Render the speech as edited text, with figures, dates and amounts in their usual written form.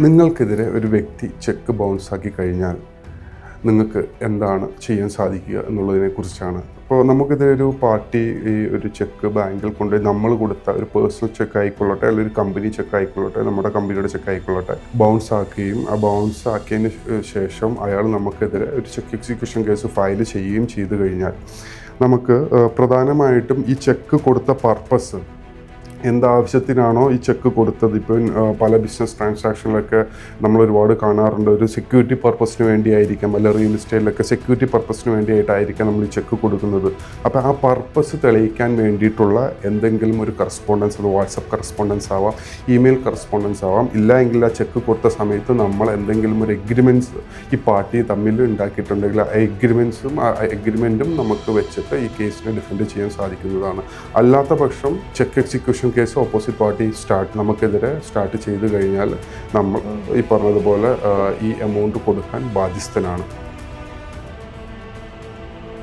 നിങ്ങൾക്കെതിരെ ഒരു വ്യക്തി ചെക്ക് ബൗൺസാക്കി കഴിഞ്ഞാൽ നിങ്ങൾക്ക് എന്താണ് ചെയ്യാൻ സാധിക്കുക എന്നുള്ളതിനെക്കുറിച്ചാണ്. അപ്പോൾ നമുക്കിതിലെ ഒരു പാർട്ടി ഈ ഒരു ചെക്ക് ബാങ്കിൽ കൊണ്ടുപോയി നമ്മൾ കൊടുത്ത ഒരു പേഴ്സണൽ ചെക്ക് ആയിക്കൊള്ളട്ടെ, അല്ലെങ്കിൽ ഒരു കമ്പനി ചെക്ക് ആയിക്കൊള്ളട്ടെ, നമ്മുടെ കമ്പനിയുടെ ചെക്ക് ആയിക്കൊള്ളട്ടെ, ബൗൺസ് ആക്കുകയും ആ ബൗൺസ് ആക്കിയതിന് ശേഷം അയാൾ നമുക്കെതിരെ ഒരു ചെക്ക് എക്സിക്യൂഷൻ കേസ് ഫയൽ ചെയ്യുകയും ചെയ്തു കഴിഞ്ഞാൽ നമുക്ക് പ്രധാനമായിട്ടും ഈ ചെക്ക് കൊടുത്ത പർപ്പസ് എന്താവശ്യത്തിനാണോ ഈ ചെക്ക് കൊടുത്തത്, ഇപ്പോൾ പല ബിസിനസ് ട്രാൻസാക്ഷനിലൊക്കെ നമ്മൾ ഒരുപാട് കാണാറുണ്ട്, ഒരു സെക്യൂരിറ്റി പർപ്പസിന് വേണ്ടിയായിരിക്കാം, അല്ല റിയൽ എസ്റ്റേറ്റിലൊക്കെ സെക്യൂരിറ്റി പർപ്പസിന് വേണ്ടിയിട്ടായിരിക്കാം നമ്മൾ ഈ ചെക്ക് കൊടുക്കുന്നത്. അപ്പോൾ ആ പർപ്പസ് തെളിയിക്കാൻ വേണ്ടിയിട്ടുള്ള എന്തെങ്കിലും ഒരു കറസ്പോണ്ടൻസ്, അത് വാട്സപ്പ് കറസ്പോണ്ടൻസ് ആവാം, ഇമെയിൽ കറസ്പോണ്ടൻസ് ആവാം, ഇല്ല എങ്കിൽ ആ ചെക്ക് കൊടുത്ത സമയത്ത് നമ്മൾ എന്തെങ്കിലും ഒരു എഗ്രിമെൻറ്റ്സ് ഈ പാർട്ടി തമ്മിൽ ഉണ്ടാക്കിയിട്ടുണ്ടെങ്കിൽ ആ എഗ്രിമെൻറ്റും നമുക്ക് വെച്ചിട്ട് ഈ കേസിനെ ഡിഫെൻഡ് ചെയ്യാൻ സാധിക്കുന്നതാണ്. അല്ലാത്ത പക്ഷം check execution case opposite party നമുക്കെതിരെ സ്റ്റാർട്ട് ചെയ്ത് കഴിഞ്ഞാൽ നമ്മൾ ഈ പറഞ്ഞതുപോലെ ഈ എമൗണ്ട് കൊടുക്കാൻ ബാധ്യസ്ഥനാണ്.